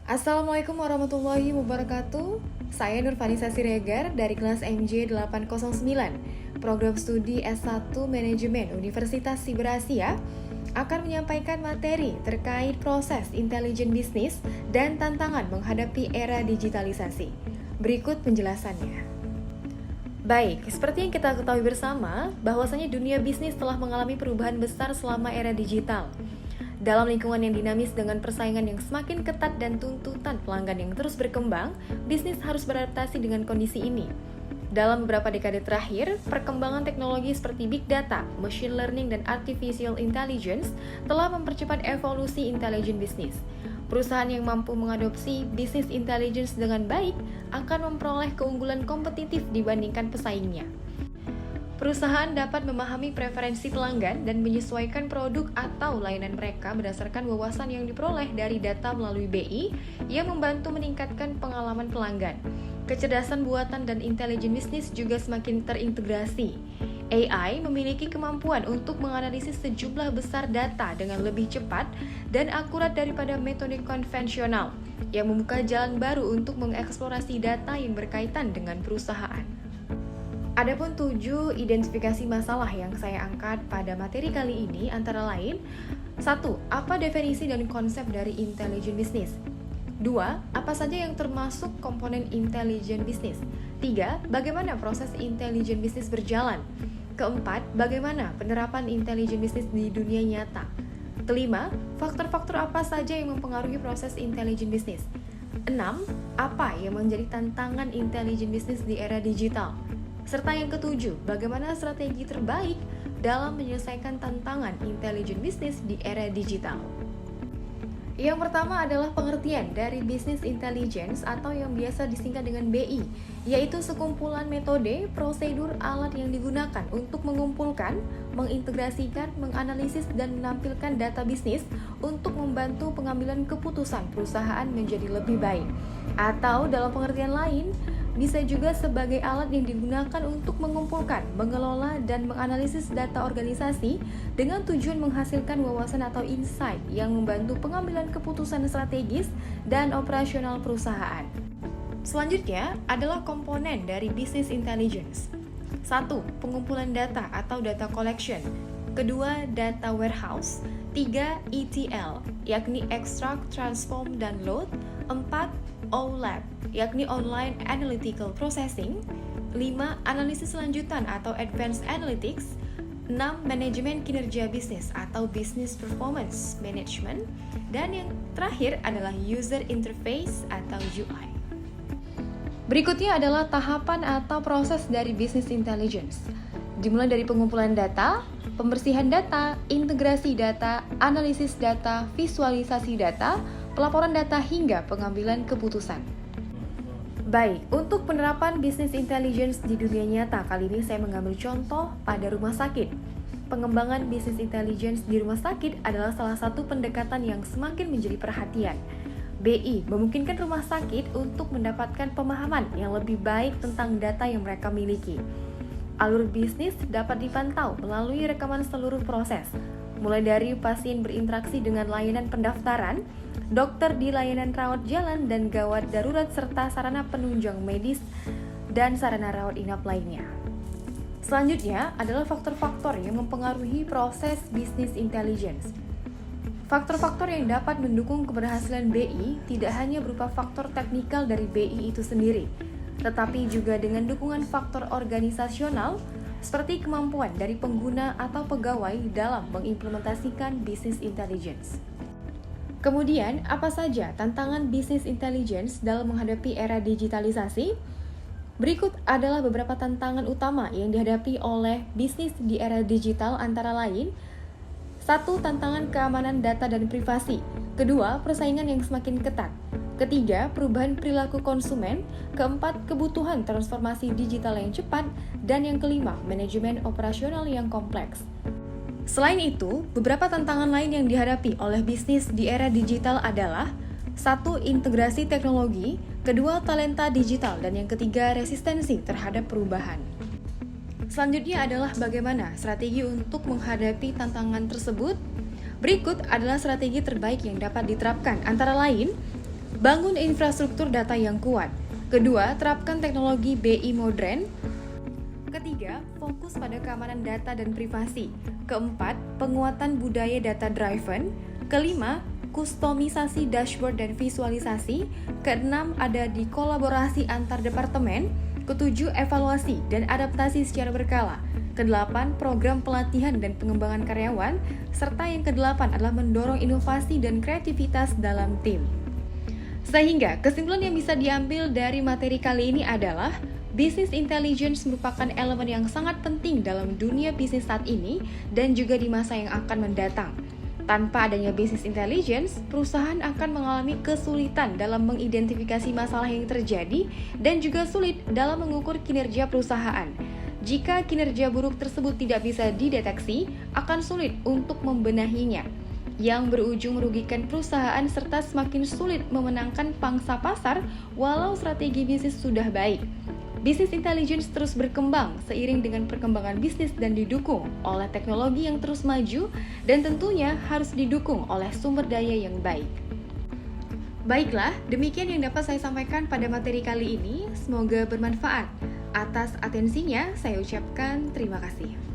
Assalamualaikum warahmatullahi wabarakatuh. Saya Nurvanisa Siregar dari kelas MJ 809, Program Studi S1 Manajemen Universitas Siber Asia, akan menyampaikan materi terkait proses intelijen bisnis dan tantangan menghadapi era digitalisasi. Berikut penjelasannya. Baik, seperti yang kita ketahui bersama, bahwasanya dunia bisnis telah mengalami perubahan besar selama era digital. Dalam lingkungan yang dinamis dengan persaingan yang semakin ketat dan tuntutan pelanggan yang terus berkembang, bisnis harus beradaptasi dengan kondisi ini. Dalam beberapa dekade terakhir, perkembangan teknologi seperti big data, machine learning, dan artificial intelligence telah mempercepat evolusi intelijen bisnis. Perusahaan yang mampu mengadopsi bisnis intelligence dengan baik akan memperoleh keunggulan kompetitif dibandingkan pesaingnya. Perusahaan dapat memahami preferensi pelanggan dan menyesuaikan produk atau layanan mereka berdasarkan wawasan yang diperoleh dari data melalui BI yang membantu meningkatkan pengalaman pelanggan. Kecerdasan buatan dan intelijen bisnis juga semakin terintegrasi. AI memiliki kemampuan untuk menganalisis sejumlah besar data dengan lebih cepat dan akurat daripada metode konvensional, yang membuka jalan baru untuk mengeksplorasi data yang berkaitan dengan perusahaan. Adapun 7 identifikasi masalah yang saya angkat pada materi kali ini antara lain: 1. Apa definisi dan konsep dari intelijen bisnis? 2. Apa saja yang termasuk komponen intelijen bisnis? 3. Bagaimana proses intelijen bisnis berjalan? Keempat, bagaimana penerapan intelijen bisnis di dunia nyata? Kelima, faktor-faktor apa saja yang mempengaruhi proses intelijen bisnis? 6. Apa yang menjadi tantangan intelijen bisnis di era digital? Serta yang ketujuh, bagaimana strategi terbaik dalam menyelesaikan tantangan intelijen bisnis di era digital. Yang pertama adalah pengertian dari business intelligence atau yang biasa disingkat dengan BI, yaitu sekumpulan metode, prosedur, alat yang digunakan untuk mengumpulkan, mengintegrasikan, menganalisis, dan menampilkan data bisnis untuk membantu pengambilan keputusan perusahaan menjadi lebih baik. Atau dalam pengertian lain, bisa juga sebagai alat yang digunakan untuk mengumpulkan, mengelola, dan menganalisis data organisasi dengan tujuan menghasilkan wawasan atau insight yang membantu pengambilan keputusan strategis dan operasional perusahaan. Selanjutnya adalah komponen dari business intelligence. 1. Pengumpulan data atau data collection. 2. Data warehouse. 3. ETL, yakni extract, transform, dan load. 4. OLAP, yakni Online Analytical Processing. 5. Analisis lanjutan atau Advanced Analytics. 6. Manajemen kinerja bisnis atau Business Performance Management. Dan yang terakhir adalah User Interface atau UI. Berikutnya adalah tahapan atau proses dari Business Intelligence. Dimulai dari pengumpulan data, pembersihan data, integrasi data, analisis data, visualisasi data, pelaporan data, hingga pengambilan keputusan. Baik, untuk penerapan business intelligence di dunia nyata, kali ini saya mengambil contoh pada rumah sakit. Pengembangan business intelligence di rumah sakit adalah salah satu pendekatan yang semakin menjadi perhatian. BI memungkinkan rumah sakit untuk mendapatkan pemahaman yang lebih baik tentang data yang mereka miliki. Alur bisnis dapat dipantau melalui rekaman seluruh proses, mulai dari pasien berinteraksi dengan layanan pendaftaran, dokter di layanan rawat jalan dan gawat darurat, serta sarana penunjang medis dan sarana rawat inap lainnya. Selanjutnya adalah faktor-faktor yang mempengaruhi proses business intelligence. Faktor-faktor yang dapat mendukung keberhasilan BI tidak hanya berupa faktor teknikal dari BI itu sendiri, tetapi juga dengan dukungan faktor organisasional seperti kemampuan dari pengguna atau pegawai dalam mengimplementasikan business intelligence. Kemudian, apa saja tantangan business intelligence dalam menghadapi era digitalisasi? Berikut adalah beberapa tantangan utama yang dihadapi oleh bisnis di era digital, antara lain: 1. Tantangan keamanan data dan privasi. 2. Persaingan yang semakin ketat. 3. Perubahan perilaku konsumen. 4. Kebutuhan transformasi digital yang cepat. Dan yang kelima, manajemen operasional yang kompleks. Selain itu, beberapa tantangan lain yang dihadapi oleh bisnis di era digital adalah: 1. Integrasi teknologi. 2. Talenta digital. Dan yang ketiga, resistensi terhadap perubahan. Selanjutnya adalah bagaimana strategi untuk menghadapi tantangan tersebut. Berikut adalah strategi terbaik yang dapat diterapkan, antara lain: Bangun infrastruktur data yang kuat. Kedua, terapkan teknologi BI modern. Ketiga, fokus pada keamanan data dan privasi. Keempat, penguatan budaya data driven. Kelima, kustomisasi dashboard dan visualisasi. Keenam, ada di kolaborasi antar departemen. Ketujuh, evaluasi dan adaptasi secara berkala. Kedelapan, program pelatihan dan pengembangan karyawan. Serta yang kedelapan adalah mendorong inovasi dan kreativitas dalam tim. Sehingga kesimpulan yang bisa diambil dari materi kali ini adalah Business Intelligence merupakan elemen yang sangat penting dalam dunia bisnis saat ini dan juga di masa yang akan mendatang. Tanpa adanya Business Intelligence, perusahaan akan mengalami kesulitan dalam mengidentifikasi masalah yang terjadi dan juga sulit dalam mengukur kinerja perusahaan. Jika kinerja buruk tersebut tidak bisa dideteksi, akan sulit untuk membenahinya, yang berujung merugikan perusahaan serta semakin sulit memenangkan pangsa pasar walau strategi bisnis sudah baik. Business Intelligence terus berkembang seiring dengan perkembangan bisnis dan didukung oleh teknologi yang terus maju dan tentunya harus didukung oleh sumber daya yang baik. Baiklah, demikian yang dapat saya sampaikan pada materi kali ini. Semoga bermanfaat. Atas atensinya, saya ucapkan terima kasih.